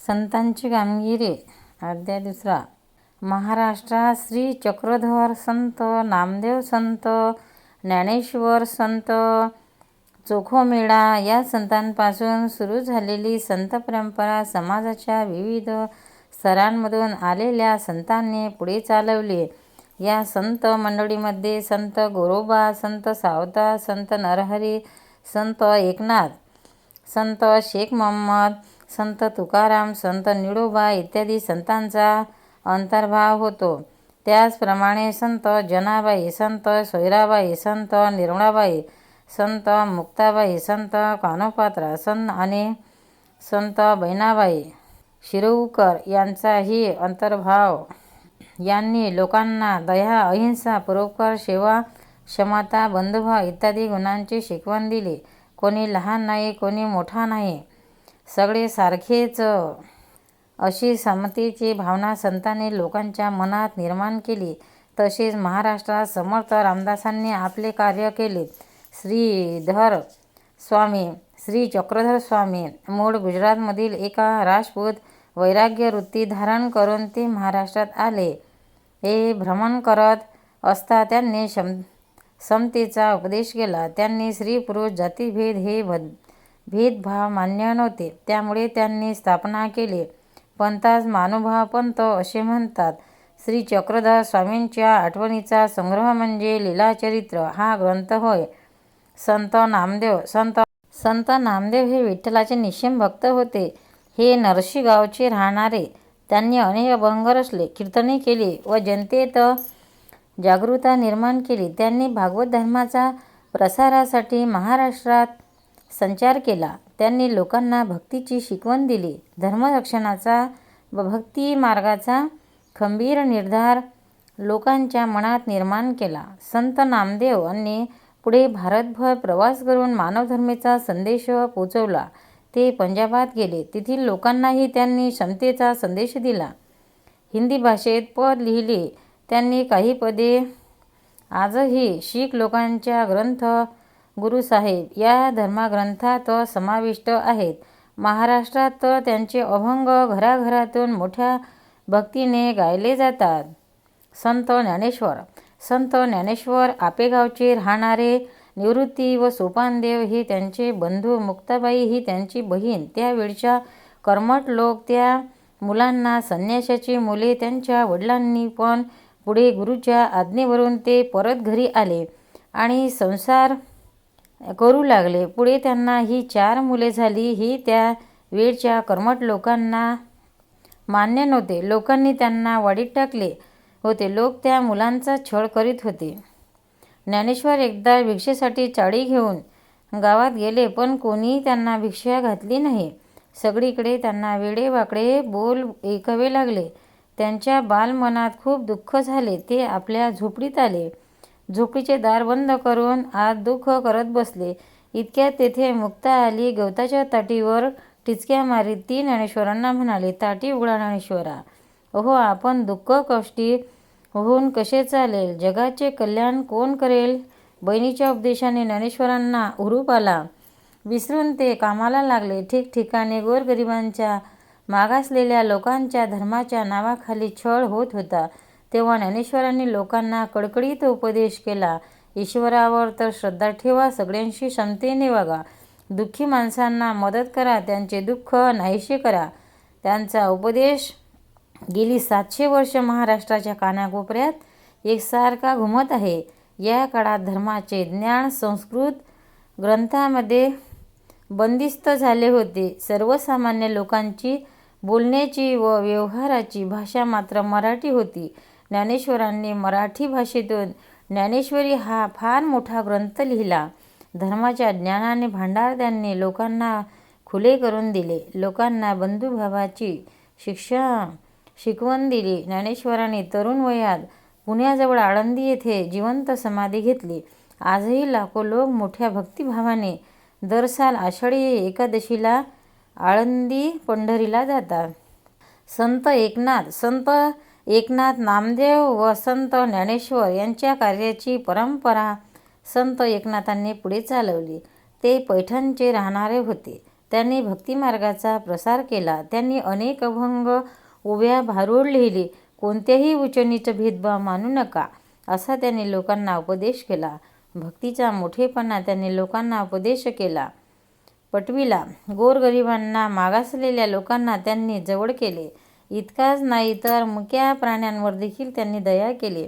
संतांची कामगिरी अध्याय 2. महाराष्ट्रात श्री चक्रधर संत, नामदेव संत, ज्ञानेश्वर संत, चोखोमेळा या संतांपासून सुरू झालेली संत परंपरा समाजाच्या विविध स्तरांमधून आलेल्या संतांनी पुढे चालवली. या संत मंडळीमध्ये संत गोरोबा, संत सावता, संत नरहरी, संत एकनाथ, संत शेख मोहम्मद, संत तुकाराम, संत निळोबा इत्यादी संतांचा अंतर्भाव होतो. त्याचप्रमाणे संत जनाबाई, संत सोयराबाई, संत निर्मळाबाई, संत मुक्ताबाई, संत कानोपात्रा आणि संत बहिणाबाई शिरवूकर यांचाही अंतर्भाव. यांनी लोकांना दया, अहिंसा, परोपकार, सेवा, क्षमता, बंधुभाव इत्यादी गुणांची शिकवण दिली. कोणी लहान नाही, कोणी मोठा नाही, सगळे सारखेच अशी समतेची भावना संतांनी लोकांच्या मनात निर्माण केली. तसेच महाराष्ट्रात समर्थ रामदासांनी आपले कार्य केले. श्रीधर स्वामी, श्री चक्रधर स्वामी मूळ गुजरातमधील एका राजपूत वैराग्य वृत्ती धारण करून ते महाराष्ट्रात आले. हे भ्रमण करत असता त्यांनी समतेचा उपदेश केला. त्यांनी स्त्री पुरुष जातीभेद हे भेदभाव मान्य नव्हते, त्यामुळे त्यांनी स्थापना केली. पंथास महानुभाव पंथ असे म्हणतात. श्री चक्रधर स्वामींच्या आठवणीचा संग्रह म्हणजे लीलाचरित्र हा ग्रंथ होय. संत नामदेव हे विठ्ठलाचे निश्चय भक्त होते. हे नरशी गावचे राहणारे. त्यांनी अनेक अभंग रचले, कीर्तने केली व जनतेत जागरूकता निर्माण केली. त्यांनी भागवत धर्माचा प्रसारासाठी महाराष्ट्रात संचार केला. त्यांनी लोकांना भक्तीची शिकवण दिली. धर्मरक्षणाचा व भक्ती मार्गाचा खंबीर निर्धार लोकांच्या मनात निर्माण केला. संत नामदेव यांनी पुढे भारतभर प्रवास करून मानवधर्माचा संदेश पोचवला. ते पंजाबात गेले. तेथील लोकांनाही त्यांनी समतेचा संदेश दिला. हिंदी भाषेत पद लिहिले त्यांनी. काही पदे आजही शीख लोकांच्या ग्रंथ गुरुसाहेब या धर्मग्रंथात समाविष्ट आहेत. महाराष्ट्रात तर त्यांचे अभंग घराघरातून मोठ्या भक्तीने गायले जातात. संत ज्ञानेश्वर आपेगावचे राहणारे. निवृत्ती व सोपानदेव हे त्यांचे बंधू. मुक्ताबाई ही त्यांची बहीण. त्यावेळच्या कर्मठ लोक त्या मुलांना संन्याशाची मुले. त्यांच्या वडिलांनी पण पुढे गुरुच्या आज्ञेवरून ते परत घरी आले आणि संसार करू लागले. पुढे त्यांना ही 4 मुले झाली. ही त्या वेळच्या कर्मठ लोकांना मान्य नव्हते. लोकांनी त्यांना वाडीत टाकले होते. लोक त्या मुलांचा छळ करीत होते. ज्ञानेश्वर एकदा भिक्षेसाठी चाळी घेऊन गावात गेले, पण कोणी त्यांना भिक्षा घातली नाही. सगळीकडे त्यांना वेडेवाकडे बोल ऐकावे लागले. त्यांच्या बालमनात खूप दुःख झाले. ते आपल्या झोपडीत आले. झोपडीचे दार बंद करून आत दुःख करत बसले. इतक्यात तेथे मुक्ता आली. गवताच्या ताटीवर टिचक्या मारीत ती ज्ञानेश्वरांना म्हणाली, ताटी उघडा ज्ञानेश्वरा. ओहो, आपण दुःख कष्टी होऊन कसे चालेल? जगाचे कल्याण कोण करेल? बहिणीच्या उपदेशाने ज्ञानेश्वरांना हुरूप आला. विसरून ते कामाला लागले. ठिकठिकाणी गोरगरिबांच्या, मागासलेल्या लोकांच्या धर्माच्या नावाखाली छळ होत होता. तेव्हा ज्ञानेश्वरांनी लोकांना कडकडीत उपदेश केला. ईश्वरावर तर श्रद्धा ठेवा, सगळ्यांशी समतेने वागा, दुःखी माणसांना मदत करा, त्यांचे दुःख नाहीसे करा. त्यांचा उपदेश गेली 700 वर्ष महाराष्ट्राच्या कानाकोपऱ्यात एकसारखा घुमत आहे. या काळात धर्माचे ज्ञान संस्कृत ग्रंथामध्ये बंदिस्त झाले होते. सर्वसामान्य लोकांची बोलण्याची व व्यवहाराची भाषा मात्र मराठी होती. ज्ञानेश्वरांनी मराठी भाषेतून ज्ञानेश्वरी हा फार मोठा ग्रंथ लिहिला. धर्माच्या ज्ञानाने भांडार त्यांनी लोकांना खुले करून दिले. लोकांना बंधुभावाची शिकवण दिली. ज्ञानेश्वरांनी तरुण वयात पुण्याजवळ आळंदी येथे जिवंत समाधी घेतली. आजही लाखो लोक मोठ्या भक्तिभावाने दरसाल आषाढी एकादशीला आळंदी पंढरीला जातात. संत एकनाथ नामदेव व संत ज्ञानेश्वर यांच्या कार्याची परंपरा संत एकनाथांनी पुढे चालवली. ते पैठणचे राहणारे होते. त्यांनी भक्तिमार्गाचा प्रसार केला. त्यांनी अनेक अभंग, ओव्या, भारुड लिहिली. कोणत्याही उच्च-नीच भेदभाव मानू नका असा त्यांनी लोकांना उपदेश केला. भक्तीचा मोठेपणा त्यांनी लोकांना उपदेश केला, पटविला. गोरगरिबांना, मागासलेल्या लोकांना त्यांनी जवळ केले. इतकाच नाही तर मुक्या प्राण्यांवर देखील त्यांनी दया केली.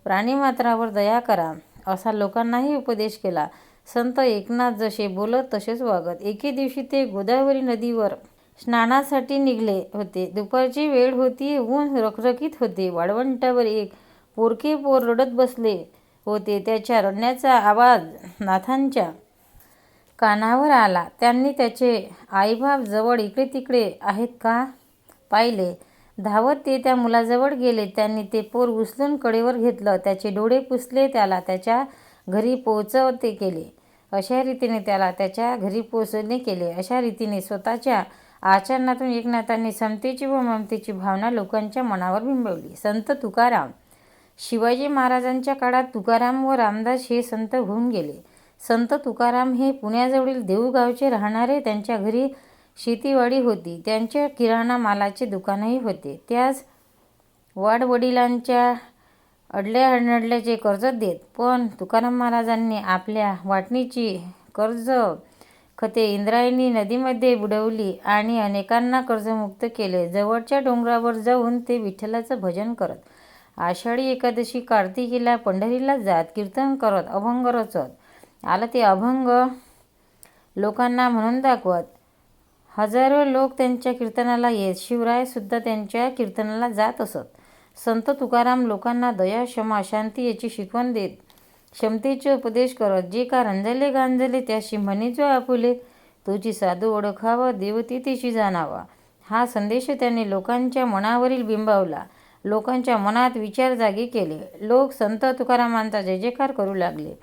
प्राणीमात्रावर दया करा असा लोकांनाही उपदेश केला. संत एकनाथ जसे बोलत तसेच वागत. एके दिवशी ते गोदावरी नदीवर स्नानासाठी निघाले होते. दुपारची वेळ होती. ऊन रखरखीत होते. वाळवंटावर एक पोरके पोर रडत बसले होते. त्याच्या रडण्याचा आवाज नाथांच्या कानावर आला. त्यांनी त्याचे आईबाप जवळ इकडे तिकडे आहेत का पाहिले. धावत ते त्या मुलाजवळ गेले. त्यांनी ते पोर उचलून कडेवर घेतलं. त्याचे डोळे पुसले. त्याला त्याच्या घरी पोहोचवते केले. अशा रीतीने त्याला त्याच्या घरी पोहोचवणे केले. अशा रीतीने स्वतःच्या आचरणातून एकनाथांनी समतेची व ममतेची भावना लोकांच्या मनावर बिंबवली. संत तुकाराम. शिवाजी महाराजांच्या काळात तुकाराम व रामदास हे संत होऊन गेले. संत तुकाराम हे पुण्याजवळील देऊ गावचे राहणारे. त्यांच्या घरी शेतीवाडी होती. त्यांच्या किराणा मालाचे दुकानही होते. त्याच वाडवडिलांच्या अडल्यानडल्याचे कर्ज देत. पण तुकाराम महाराजांनी आपल्या वाटणीची कर्ज खते इंद्रायणी नदीमध्ये बुडवली आणि अनेकांना कर्जमुक्त केले. जवळच्या डोंगरावर जाऊन ते विठ्ठलाचं भजन करत, आषाढी एकादशी कार्तिकीला पंढरीला जात, कीर्तन करत, अभंग रचत. आलं ते अभंग लोकांना म्हणून दाखवत. हजारो लोक त्यांच्या कीर्तनाला येत. शिवराय सुद्धा त्यांच्या कीर्तनाला जात असत. संत तुकाराम लोकांना दया, क्षमा, शांती याची शिकवण देत. क्षमतेचे उपदेश करत. जे का रंजले गांजले त्याशी म्हणे जो आपुले, तुझी साधू ओळखावा देवती तिची जाणावा. हा संदेश त्यांनी लोकांच्या मनावरील बिंबवला. लोकांच्या मनात विचार जागे केले. लोक संत तुकारामांचा जय जयकार करू लागले.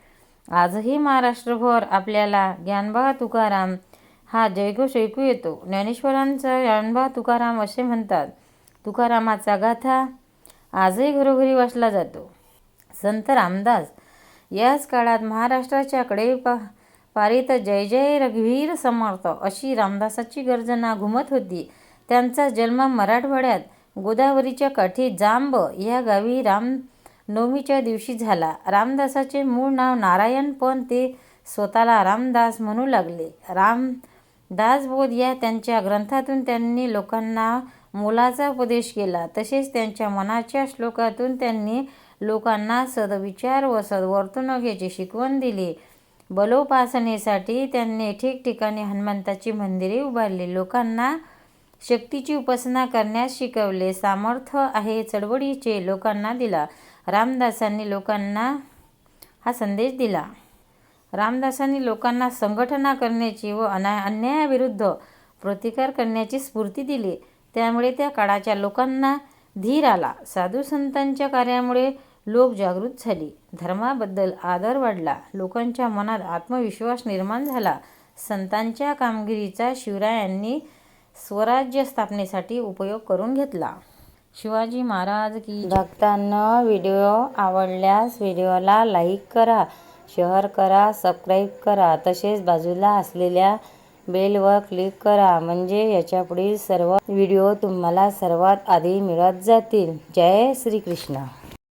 आजही महाराष्ट्रभर आपल्याला ज्ञानबा तुकाराम हा जयघोष ऐकू येतो. ज्ञानेश्वरांचा ज्ञानबा तुकाराम असे म्हणतात. तुकारामाचा गाथा आजही घरोघरी वाचला जातो. संत रामदास. याच काळात महाराष्ट्राच्या पारीत जय जय रघुवीर समर्थ अशी रामदासाची गर्जना घुमत होती. त्यांचा जन्म मराठवाड्यात गोदावरीच्या काठी जांब या गावी रामनवमीच्या दिवशी झाला. रामदासाचे मूळ नाव नारायण, पण ते स्वतःला रामदास म्हणू लागले. रामदासबोध या त्यांच्या ग्रंथातून त्यांनी लोकांना मोलाचा उपदेश केला. तसेच त्यांच्या मनाच्या श्लोकातून त्यांनी लोकांना सद्विचार व सद्वर्तणूक याची शिकवण दिली. बलोपासनेसाठी त्यांनी ठिकठिकाणी हनुमंताची मंदिरे उभारली. लोकांना शक्तीची उपासना करण्यास शिकवले. सामर्थ्य आहे चळवळीचे लोकांना दिला. रामदासांनी लोकांना हा संदेश दिला. रामदासांनी लोकांना संघटना करण्याची व अन्यायाविरुद्ध प्रतिकार करण्याची स्फूर्ती दिली. त्यामुळे त्या काळाच्या लोकांना धीर आला. साधू संतांच्या कार्यामुळे लोक जागृत झाली. धर्माबद्दल आदर वाढला. लोकांच्या मनात आत्मविश्वास निर्माण झाला. संतांच्या कामगिरीचा शिवरायांनी स्वराज्य स्थापनेसाठी उपयोग करून घेतला. शिवाजी महाराज की. भक्तांनो, व्हिडिओ आवडल्यास व्हिडिओला लाईक करा, शेअर करा, सबस्क्राईब करा. तसेच बाजूला असलेल्या बेलवर क्लिक करा, म्हणजे याच्यापुढील सर्व व्हिडिओ तुम्हाला सर्वात आधी मिळत जातील. जय श्री कृष्ण.